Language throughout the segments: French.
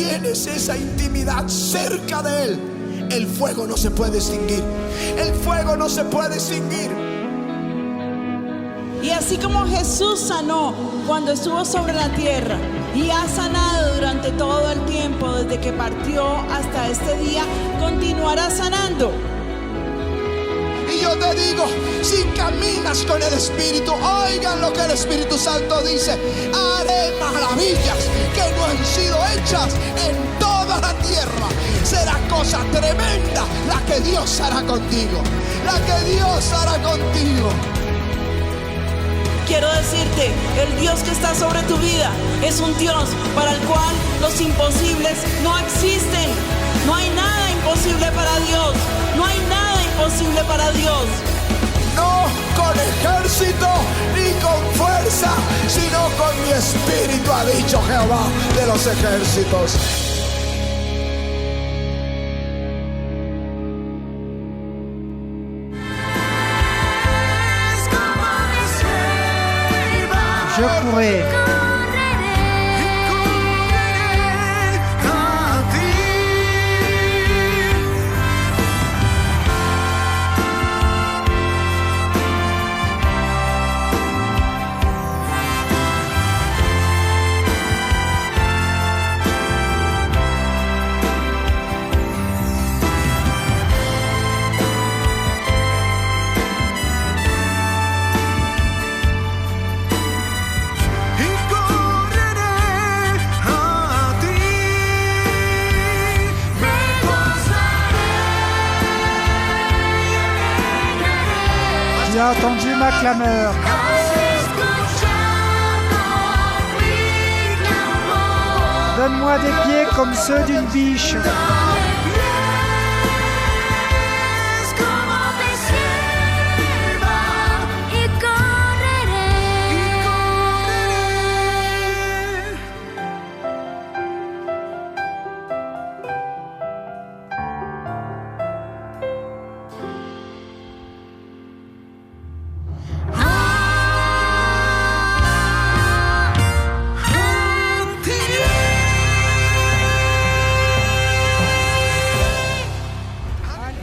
tienes esa intimidad cerca de Él, el fuego no se puede extinguir. El fuego no se puede extinguir. Y así como Jesús sanó cuando estuvo sobre la tierra y ha sanado durante todo el tiempo desde que partió hasta este día, continuará sanando. Y yo te digo, si caminas con el Espíritu, oigan lo que el Espíritu Santo dice: haré maravillas que no han sido hechas en toda la tierra. Será cosa tremenda la que Dios hará contigo, la que Dios hará contigo. Quiero decirte, el Dios que está sobre tu vida es un Dios para el cual los imposibles no existen. No hay nada imposible para Dios. No hay nada imposible para Dios. No con ejército ni con fuerza, sino con mi espíritu, ha dicho Jehová de los ejércitos. Je pourrais Tu as entendu ma clameur. Donne-moi des pieds comme ceux d'une biche.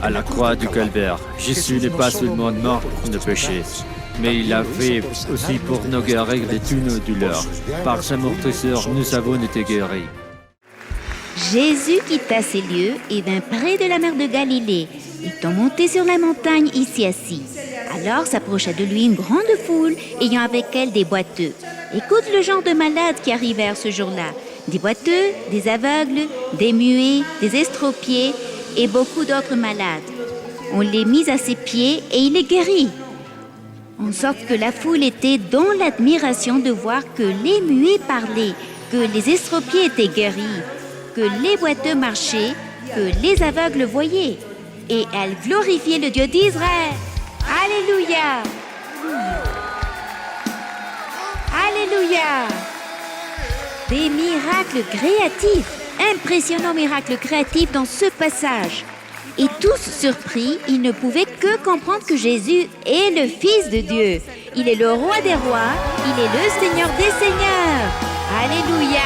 À la croix du calvaire, Jésus n'est pas seulement mort pour nos péchés, mais il a fait aussi pour nos guérir de tous nos douleurs. Par sa meurtrissure, nous avons été guéris. Jésus quitta ces lieux et vint près de la mer de Galilée, étant monté sur la montagne ici assis. Alors s'approcha de lui une grande foule, ayant avec elle des boiteux. Écoute le genre de malades qui arrivèrent ce jour-là. Des boiteux, des aveugles, des muets, des estropiés et beaucoup d'autres malades. On les mit à ses pieds et il les guérit. En sorte que la foule était dans l'admiration de voir que les muets parlaient, que les estropiés étaient guéris, que les boiteux marchaient, que les aveugles voyaient. Et elle glorifiait le Dieu d'Israël. Alléluia! Alléluia! Des miracles créatifs, impressionnants miracles créatifs dans ce passage. Et tous surpris, ils ne pouvaient que comprendre que Jésus est le Fils de Dieu. Il est le Roi des rois, il est le Seigneur des seigneurs. Alléluia!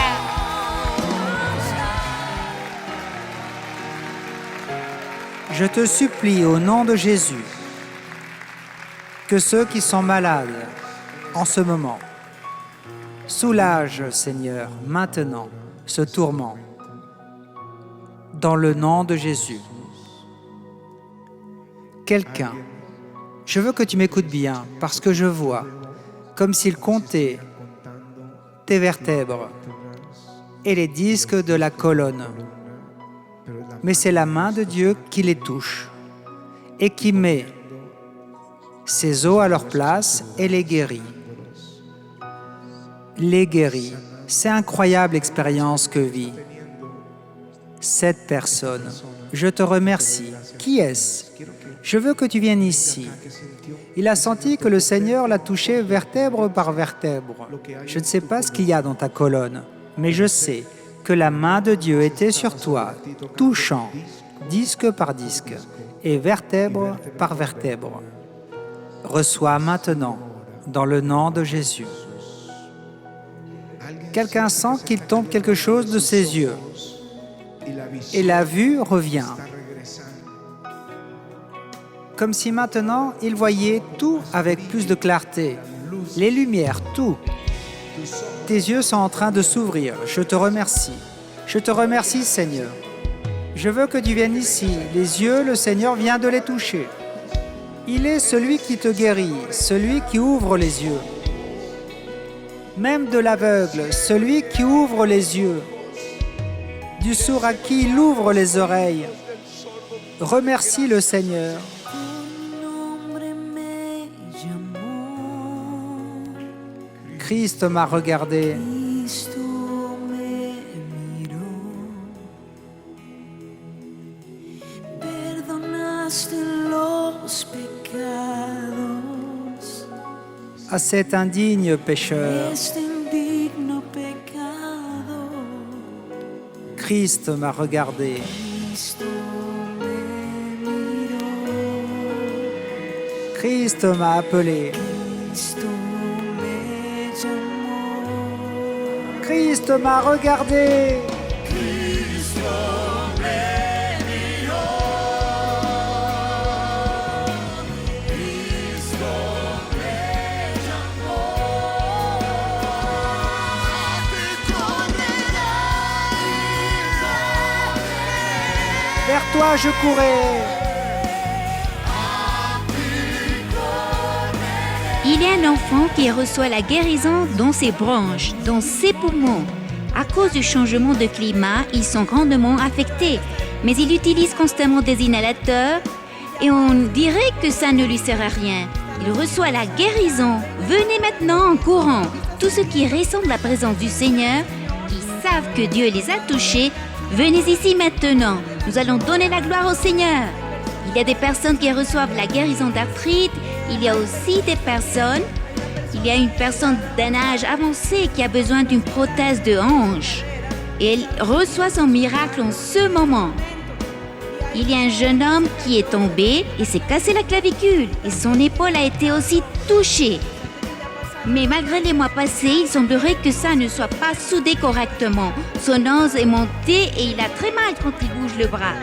Je te supplie au nom de Jésus que ceux qui sont malades en ce moment soulagent, Seigneur, maintenant ce tourment. Dans le nom de Jésus. Quelqu'un, je veux que tu m'écoutes bien parce que je vois comme s'il comptait tes vertèbres et les disques de la colonne. Mais c'est la main de Dieu qui les touche et qui met ses os à leur place et les guérit. Les guérit. C'est incroyable l'expérience que vit cette personne. Je te remercie. Qui est-ce? Je veux que tu viennes ici. Il a senti que le Seigneur l'a touché vertèbre par vertèbre. Je ne sais pas ce qu'il y a dans ta colonne, mais je sais que la main de Dieu était sur toi, touchant disque par disque et vertèbre par vertèbre. Reçois maintenant, dans le nom de Jésus. Quelqu'un sent qu'il tombe quelque chose de ses yeux. et la vue revient. Comme si maintenant il voyait tout avec plus de clarté. Les lumières, tout. Tes yeux sont en train de s'ouvrir. Je te remercie. Je te remercie, Seigneur. Je veux que tu viennes ici. Les yeux, le Seigneur vient de les toucher. Il est celui qui te guérit, celui qui ouvre les yeux. Même de l'aveugle, celui qui ouvre les yeux. Du sourd à qui il ouvre les oreilles. Remercie le Seigneur. Christ m'a regardé. À cet indigne pécheur, Christ m'a regardé. Christ m'a appelé. Christ m'a regardé. Vers toi je courais. Il y a un enfant qui reçoit la guérison dans ses branches, dans ses poumons. À cause du changement de climat, ils sont grandement affectés. Mais il utilise constamment des inhalateurs et on dirait que ça ne lui sert à rien. Il reçoit la guérison. Venez maintenant en courant. Tous ceux qui ressentent la présence du Seigneur, qui savent que Dieu les a touchés, venez ici maintenant. Nous allons donner la gloire au Seigneur. Il y a des personnes qui reçoivent la guérison d'arthrite. Il y a aussi des personnes, il y a une personne d'un âge avancé qui a besoin d'une prothèse de hanche. Et elle reçoit son miracle en ce moment. Il y a un jeune homme qui est tombé et s'est cassé la clavicule. Et son épaule a été aussi touchée. Mais malgré les mois passés, il semblerait que ça ne soit pas soudé correctement. Son os est monté et il a très mal quand il bouge le bras.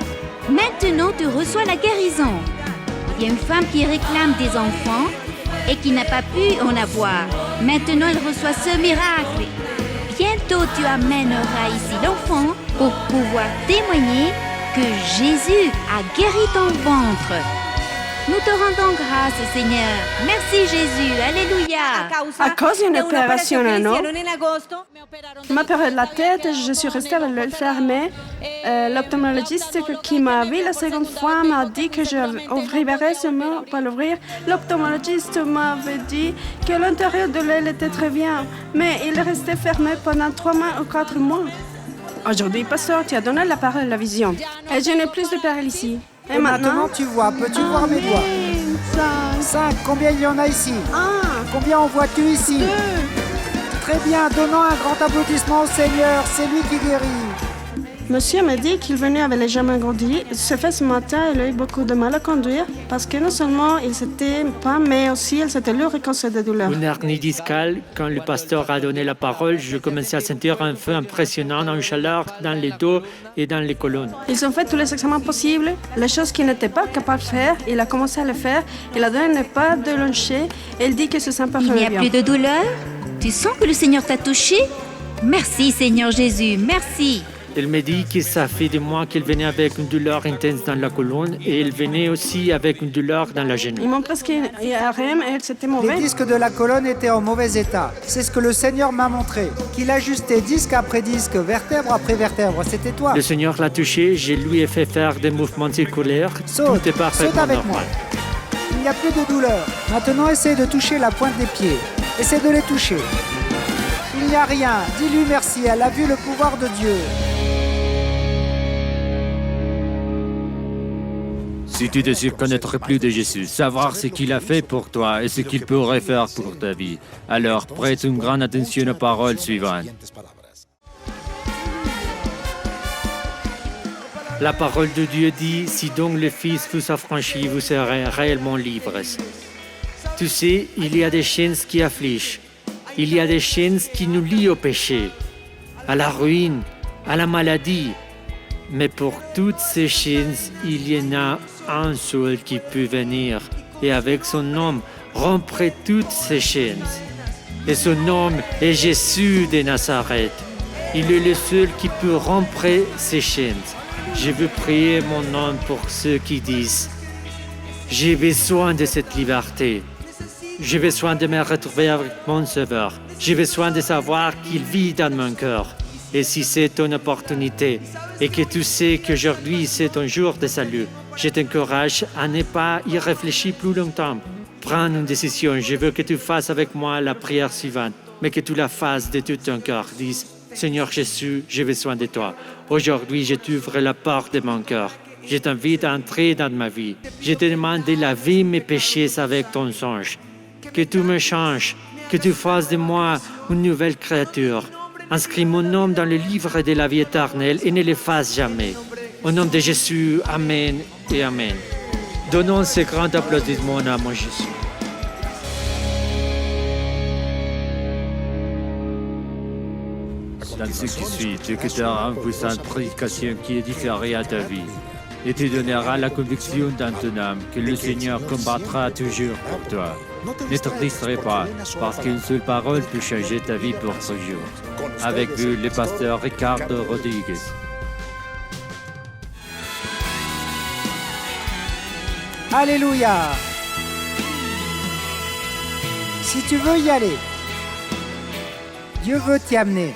Maintenant, tu reçois la guérison. Il y a une femme qui réclame des enfants et qui n'a pas pu en avoir. Maintenant, elle reçoit ce miracle. Bientôt, tu amèneras ici l'enfant pour pouvoir témoigner que Jésus a guéri ton ventre. Nous te rendons grâce, Seigneur. Merci, Jésus. Alléluia. A cause d'une opération à an, m'a opéré la tête, je suis restée avec l'œil fermé. L'ophthalmologiste qui m'a vu la seconde fois m'a dit que je ouvrirais seulement pour l'ouvrir. L'ophthalmologiste m'avait dit que l'intérieur de l'œil était très bien, mais il restait fermé pendant 3 mois ou 4 mois. Aujourd'hui, pasteur, tu as donné la parole à la vision. Et je n'ai plus de paralysie. Et maintenant tu vois, peux-tu voir mes doigts? 5. Combien il y en a ici? 1. Combien en vois-tu ici? 2. Très bien, donnons un grand applaudissement au Seigneur, c'est lui qui guérit. Monsieur m'a dit qu'il venait avec les jambes engourdies. Ce fait ce matin, il a eu beaucoup de mal à conduire parce que non seulement il s'était pas, mais aussi il s'était lourd et causé de douleurs. Une hernie discale, quand le pasteur a donné la parole, je commençais à sentir un feu impressionnant, une chaleur dans les dos et dans les colonnes. Ils ont fait tous les examens possibles, les choses qu'il n'était pas capable de faire. Il a commencé à le faire, il a donné pas de loncher et il dit que se sent parfaitement bien. Il n'y a plus de douleur? Tu sens que le Seigneur t'a touché? Merci, Seigneur Jésus, merci. Elle me dit que ça fait des mois qu'elle venait avec une douleur intense dans la colonne et elle venait aussi avec une douleur dans la genou. Ils m'ont prescrit un IRM et c'était Les mauvais. disques de la colonne étaient en mauvais état. C'est ce que le Seigneur m'a montré. Qu'il ajustait disque après disque, vertèbre après vertèbre. C'était toi. Le Seigneur l'a touché, je lui ai fait faire des mouvements circulaires. Saute, Tout est saute parfaitement avec normal. moi. Il n'y a plus de douleur. Maintenant, essaie de toucher la pointe des pieds. Essaie de les toucher. Il n'y a rien. Dis-lui merci. Elle a vu le pouvoir de Dieu. Si tu désires connaître plus de Jésus, savoir ce qu'il a fait pour toi et ce qu'il pourrait faire pour ta vie, alors prête une grande attention aux paroles suivantes. La parole de Dieu dit, si donc le Fils vous affranchit, vous serez réellement libres. Tu sais, il y a des chaînes qui affligent. Il y a des chaînes qui nous lient au péché, à la ruine, à la maladie. Mais pour toutes ces chaînes, il y en a un seul qui peut venir et avec son nom rompre toutes ces chaînes. Et son nom est Jésus de Nazareth. Il est le seul qui peut rompre ces chaînes. Je veux prier mon nom pour ceux qui disent « J'ai besoin de cette liberté. J'ai besoin de me retrouver avec mon Sauveur. J'ai besoin de savoir qu'il vit dans mon cœur. » Et si c'est ton opportunité et que tu sais qu'aujourd'hui c'est ton jour de salut, je t'encourage à ne pas y réfléchir plus longtemps. Prends une décision. Je veux que tu fasses avec moi la prière suivante, mais que tu la fasses de tout ton cœur. Dis, Seigneur Jésus, j'ai besoin de toi. Aujourd'hui, je t'ouvre la porte de mon cœur. Je t'invite à entrer dans ma vie. Je te demande de laver mes péchés avec ton sang. Que tu me changes, que tu fasses de moi une nouvelle créature. Inscris mon nom dans le livre de la vie éternelle et ne l'efface jamais. Au nom de Jésus, Amen et Amen. Donnons ce grand applaudissement à mon Jésus. Dans ce qui suit, tu écouteras une puissante prédication qui édifiera ta vie et te donnera la conviction dans ton âme que le Seigneur combattra toujours pour toi. Ne te distrais pas, parce qu'une seule parole peut changer ta vie pour toujours. Avec vous, le pasteur Ricardo Rodriguez. Alléluia! Si tu veux y aller, Dieu veut t'y amener.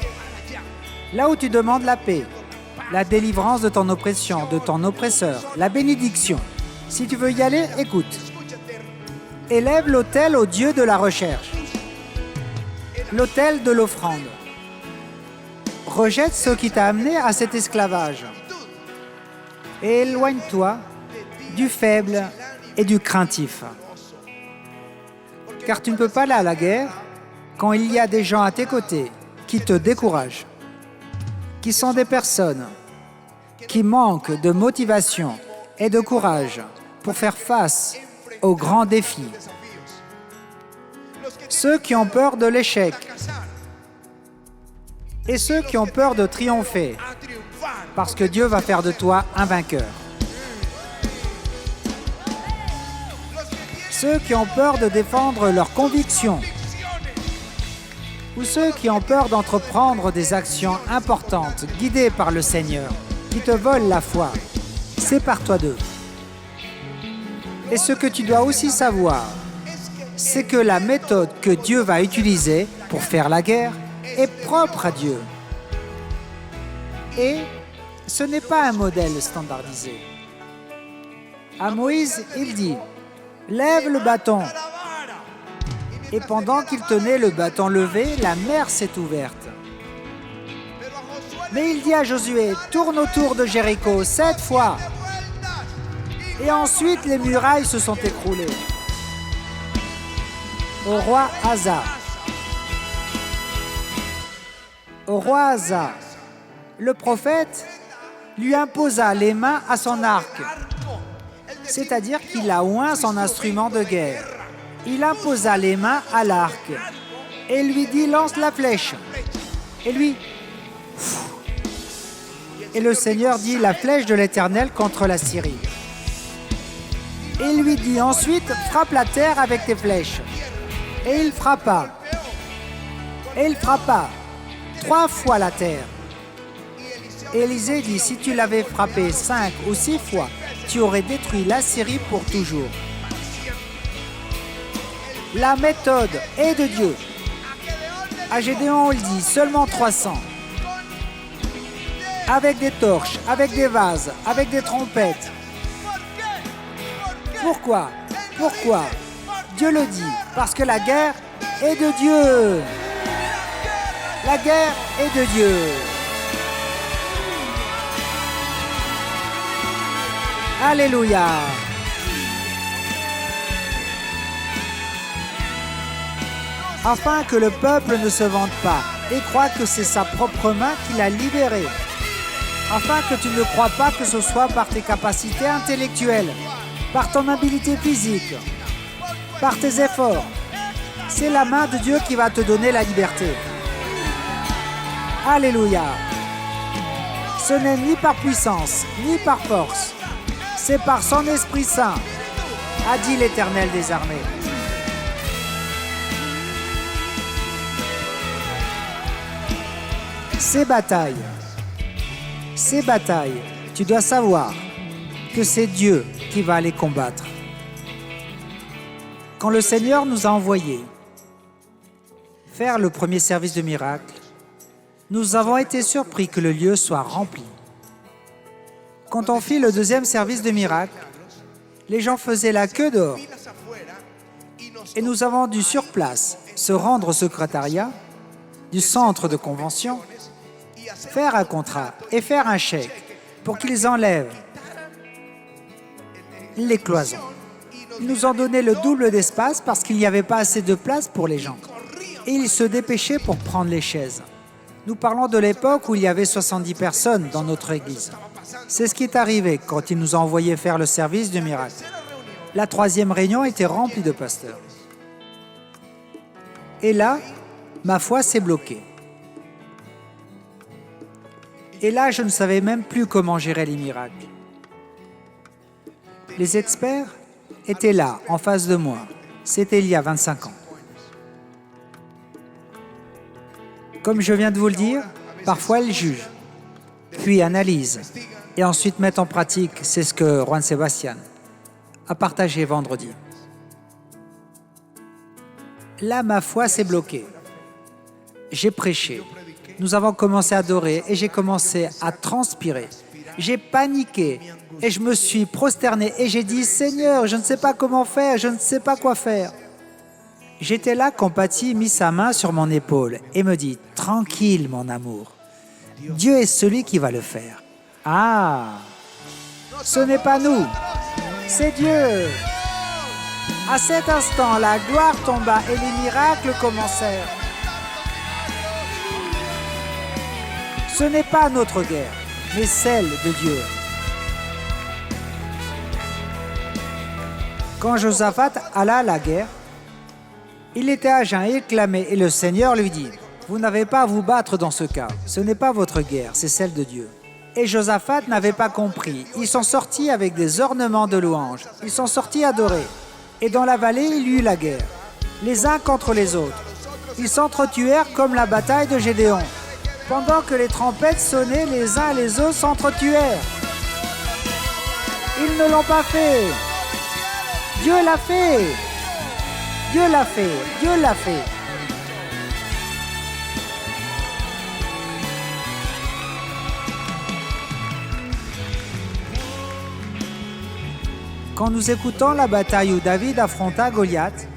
Là où tu demandes la paix, la délivrance de ton oppression, de ton oppresseur, la bénédiction. Si tu veux y aller, écoute. Élève l'autel au Dieu de la recherche, l'autel de l'offrande. Rejette ce qui t'a amené à cet esclavage. Et éloigne-toi du faible et du craintif. Car tu ne peux pas aller à la guerre quand il y a des gens à tes côtés qui te découragent, qui sont des personnes qui manquent de motivation et de courage pour faire face aux grands défis. Ceux qui ont peur de l'échec et ceux qui ont peur de triompher, parce que Dieu va faire de toi un vainqueur. Ceux qui ont peur de défendre leurs convictions ou ceux qui ont peur d'entreprendre des actions importantes guidées par le Seigneur, qui te volent la foi, sépare-toi d'eux. Et ce que tu dois aussi savoir, c'est que la méthode que Dieu va utiliser pour faire la guerre est propre à Dieu. Et ce n'est pas un modèle standardisé. À Moïse, il dit « Lève le bâton ». Et pendant qu'il tenait le bâton levé, la mer s'est ouverte. Mais il dit à Josué « Tourne autour de Jéricho 7 fois ». Et ensuite, les murailles se sont écroulées. Au roi Asa, le prophète lui imposa les mains à son arc, c'est-à-dire qu'il a oint son instrument de guerre. Il imposa les mains à l'arc et lui dit « Lance la flèche ». Et lui... Et le Seigneur dit « La flèche de l'Éternel contre la Syrie ». Et il lui dit ensuite « Frappe la terre avec tes flèches ». Et il frappa. Et il frappa 3 fois la terre. Et Élisée dit « Si tu l'avais frappé 5 ou 6 fois, tu aurais détruit la Syrie pour toujours. » La méthode est de Dieu. À Gédéon, on le dit, seulement 300. Avec des torches, avec des vases, avec des trompettes. Pourquoi ? Pourquoi ? Dieu le dit, parce que la guerre est de Dieu. La guerre est de Dieu. Alléluia. Afin que le peuple ne se vante pas et croit que c'est sa propre main qui l'a libéré. Afin que tu ne crois pas que ce soit par tes capacités intellectuelles, par ton habileté physique, par tes efforts. C'est la main de Dieu qui va te donner la liberté. Alléluia. Ce n'est ni par puissance, ni par force. C'est par son Esprit Saint, a dit l'Éternel des armées. Ces batailles, tu dois savoir que c'est Dieu qui va les combattre. Quand le Seigneur nous a envoyés faire le premier service de miracle, nous avons été surpris que le lieu soit rempli. Quand on fit le deuxième service de miracle, les gens faisaient la queue dehors. Et nous avons dû sur place se rendre au secrétariat du centre de convention, faire un contrat et faire un chèque pour qu'ils enlèvent les cloisons. Ils nous ont donné le double d'espace parce qu'il n'y avait pas assez de place pour les gens. Et ils se dépêchaient pour prendre les chaises. Nous parlons de l'époque où il y avait 70 personnes dans notre église. C'est ce qui est arrivé quand ils nous ont envoyés faire le service du miracle. La troisième réunion était remplie de pasteurs. Et là, ma foi s'est bloquée. Et là, je ne savais même plus comment gérer les miracles. Les experts étaient là, en face de moi. C'était il y a 25 ans. Comme je viens de vous le dire, parfois ils jugent, puis analysent, et ensuite mettent en pratique. C'est ce que Juan Sebastián a partagé vendredi. Là, ma foi s'est bloquée. J'ai prêché. Nous avons commencé à adorer et j'ai commencé à transpirer. J'ai paniqué et je me suis prosterné et j'ai dit « Seigneur, je ne sais pas comment faire, je ne sais pas quoi faire ». J'étais là quand Patty mit sa main sur mon épaule et me dit « Tranquille, mon amour, Dieu est celui qui va le faire. » Ah, ce n'est pas nous, c'est Dieu. À cet instant, la gloire tomba et les miracles commencèrent. Ce n'est pas notre guerre, mais celle de Dieu. Quand Josaphat alla à la guerre, il était à jeun et il clamait, et le Seigneur lui dit, « Vous n'avez pas à vous battre dans ce cas, ce n'est pas votre guerre, c'est celle de Dieu. » Et Josaphat n'avait pas compris. Ils sont sortis avec des ornements de louanges, ils sont sortis adorer. Et dans la vallée, il y eut la guerre, les uns contre les autres. Ils s'entretuèrent comme la bataille de Gédéon. Pendant que les trompettes sonnaient, les uns et les autres s'entretuèrent. Ils ne l'ont pas fait. Dieu l'a fait. Dieu l'a fait. Dieu l'a fait. Quand nous écoutons la bataille où David affronta Goliath,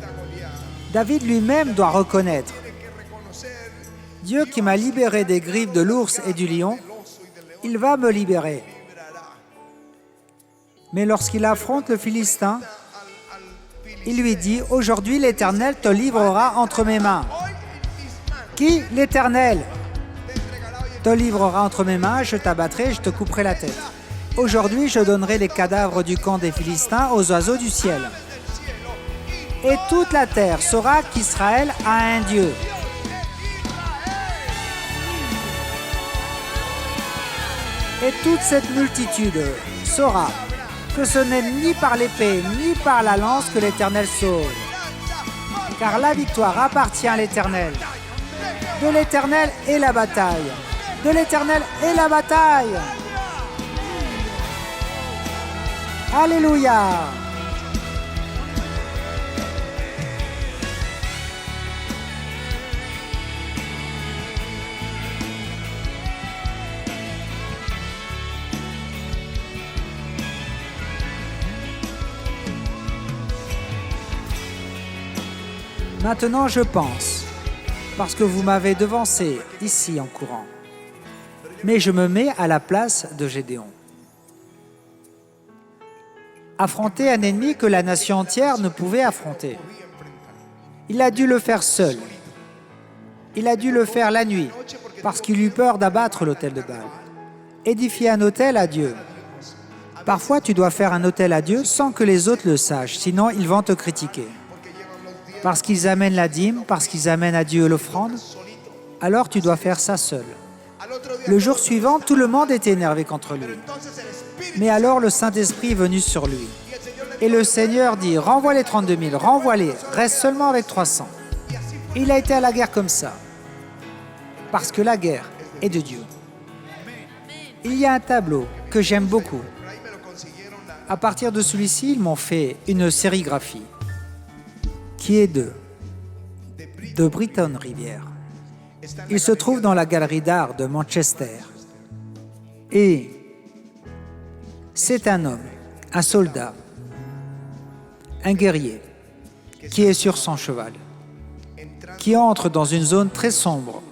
David lui-même doit reconnaître « Dieu qui m'a libéré des griffes de l'ours et du lion, il va me libérer. » Mais lorsqu'il affronte le Philistin, il lui dit « Aujourd'hui l'Éternel te livrera entre mes mains. » Qui? L'Éternel te livrera entre mes mains, je t'abattrai, je te couperai la tête. Aujourd'hui, je donnerai les cadavres du camp des Philistins aux oiseaux du ciel. Et toute la terre saura qu'Israël a un Dieu. Et toute cette multitude saura que ce n'est ni par l'épée, ni par la lance que l'Éternel sauve. Car la victoire appartient à l'Éternel. De l'Éternel est la bataille. De l'Éternel est la bataille. Alléluia! Maintenant, je pense, parce que vous m'avez devancé ici en courant, mais je me mets à la place de Gédéon. Affronter un ennemi que la nation entière ne pouvait affronter. Il a dû le faire seul. Il a dû le faire la nuit, parce qu'il eut peur d'abattre l'autel de Baal. Édifier un autel à Dieu. Parfois, tu dois faire un autel à Dieu sans que les autres le sachent, sinon ils vont te critiquer. Parce qu'ils amènent la dîme, parce qu'ils amènent à Dieu l'offrande, alors tu dois faire ça seul. Le jour suivant, tout le monde était énervé contre lui. Mais alors le Saint-Esprit est venu sur lui. Et le Seigneur dit, renvoie les 32 000, renvoie-les, reste seulement avec 300. Et il a été à la guerre comme ça. Parce que la guerre est de Dieu. Il y a un tableau que j'aime beaucoup. À partir de celui-ci, ils m'ont fait une sérigraphie qui est de Britton Rivière. Il se trouve dans la galerie d'art de Manchester. Et c'est un homme, un soldat, un guerrier qui est sur son cheval, qui entre dans une zone très sombre.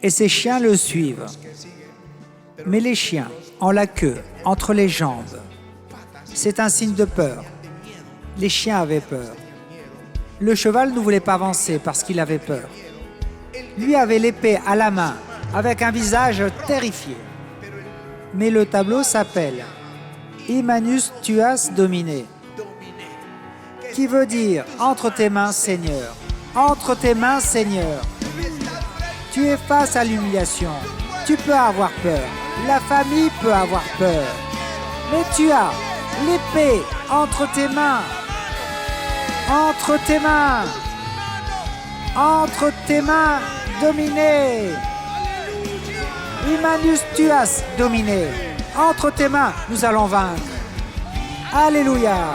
Et ses chiens le suivent. Mais les chiens ont la queue entre les jambes. C'est un signe de peur. Les chiens avaient peur. Le cheval ne voulait pas avancer parce qu'il avait peur. Lui avait l'épée à la main, avec un visage terrifié. Mais le tableau s'appelle « Immanus tuas domine », qui veut dire « Entre tes mains, Seigneur, entre tes mains, Seigneur ». Tu es face à l'humiliation, tu peux avoir peur, la famille peut avoir peur, mais tu as l'épée entre tes mains, entre tes mains, entre tes mains, dominé. Immanus tuas, dominé. Entre tes mains, nous allons vaincre. Alléluia.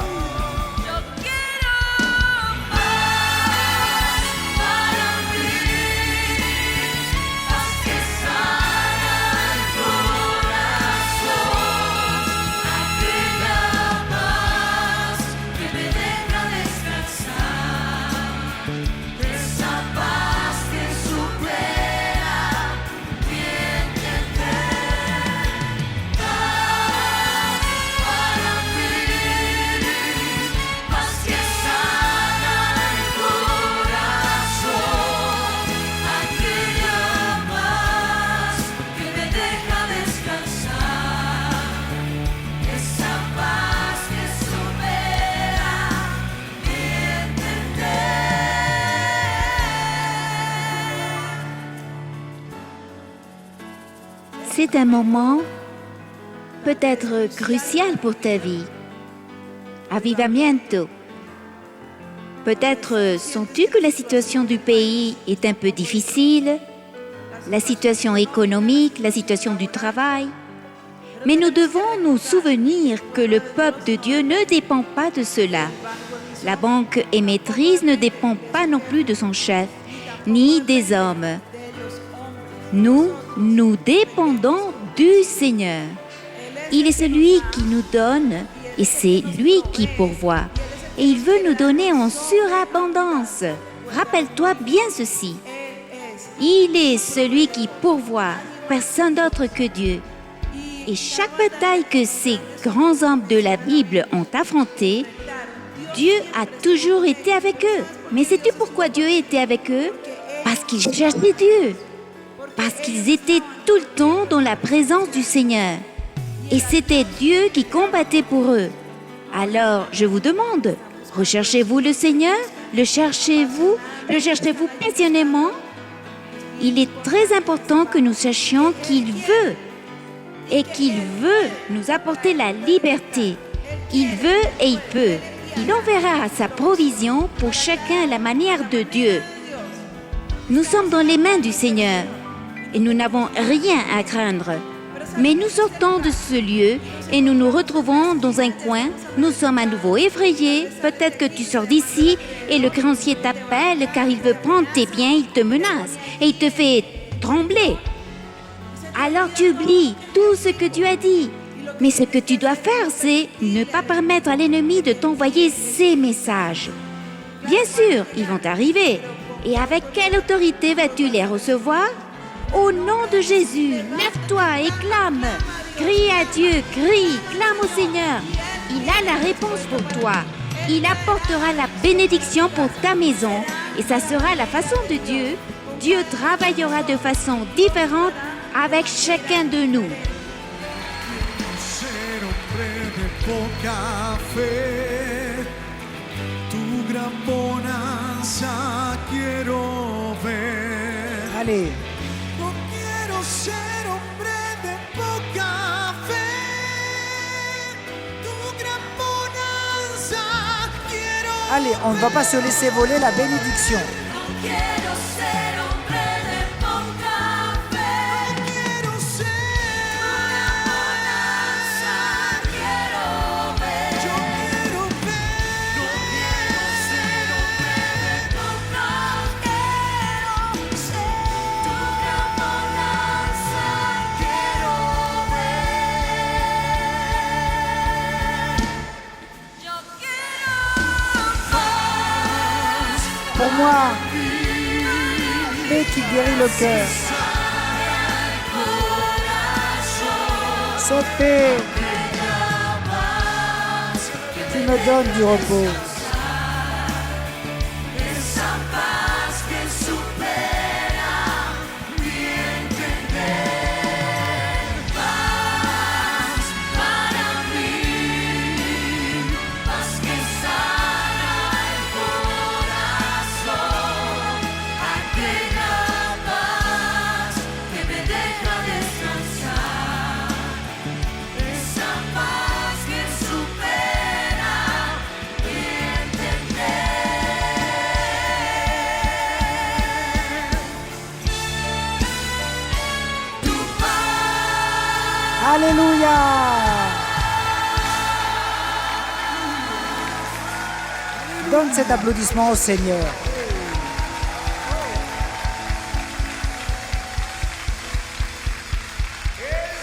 C'est un moment peut-être crucial pour ta vie. Avivamiento. Peut-être sens-tu que la situation du pays est un peu difficile, la situation économique, la situation du travail. Mais nous devons nous souvenir que le peuple de Dieu ne dépend pas de cela. La banque émettrice ne dépend pas non plus de son chef, ni des hommes. Nous dépendons du Seigneur. Il est celui qui nous donne et c'est lui qui pourvoit. Et il veut nous donner en surabondance. Rappelle-toi bien ceci. Il est celui qui pourvoit, personne d'autre que Dieu. Et chaque bataille que ces grands hommes de la Bible ont affrontée, Dieu a toujours été avec eux. Mais sais-tu pourquoi Dieu était avec eux? Parce qu'ils cherchaient Dieu. Parce qu'ils étaient tout le temps dans la présence du Seigneur. Et c'était Dieu qui combattait pour eux. Alors, je vous demande, recherchez-vous le Seigneur? Le cherchez-vous passionnément? Il est très important que nous sachions qu'il veut. Et qu'il veut nous apporter la liberté. Il veut et il peut. Il enverra sa provision pour chacun à la manière de Dieu. Nous sommes dans les mains du Seigneur. Et nous n'avons rien à craindre. Mais nous sortons de ce lieu et nous nous retrouvons dans un coin. Nous sommes à nouveau effrayés. Peut-être que tu sors d'ici et le créancier t'appelle car il veut prendre tes biens, il te menace et il te fait trembler. Alors tu oublies tout ce que tu as dit. Mais ce que tu dois faire, c'est ne pas permettre à l'ennemi de t'envoyer ces messages. Bien sûr, ils vont arriver. Et avec quelle autorité vas-tu les recevoir? Au nom de Jésus, lève-toi et clame. Crie à Dieu, crie, clame au Seigneur. Il a la réponse pour toi. Il apportera la bénédiction pour ta maison. Et ça sera la façon de Dieu. Dieu travaillera de façon différente avec chacun de nous. Allez. Allez, on ne va pas se laisser voler la bénédiction. Pour moi, paix qui guérit le cœur. Cette paix qui me donne du repos. Alléluia! Donne cet applaudissement au Seigneur.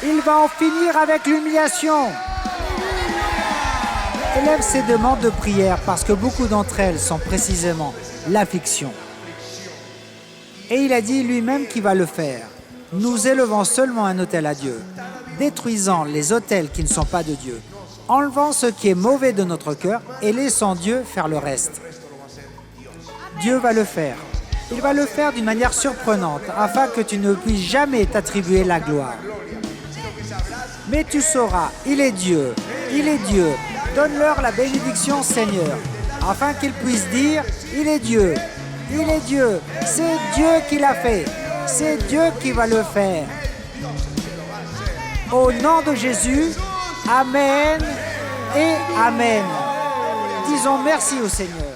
Il va en finir avec l'humiliation. Élève ses demandes de prière parce que beaucoup d'entre elles sont précisément l'affliction. Et il a dit lui-même qu'il va le faire. Nous élevons seulement un autel à Dieu, détruisant les autels qui ne sont pas de Dieu, enlevant ce qui est mauvais de notre cœur et laissant Dieu faire le reste. Dieu va le faire. Il va le faire d'une manière surprenante, afin que tu ne puisses jamais t'attribuer la gloire. Mais tu sauras, il est Dieu, il est Dieu. Donne-leur la bénédiction, Seigneur, afin qu'ils puissent dire, il est Dieu, c'est Dieu qui l'a fait. C'est Dieu qui va le faire. Au nom de Jésus, Amen et Amen. Disons merci au Seigneur.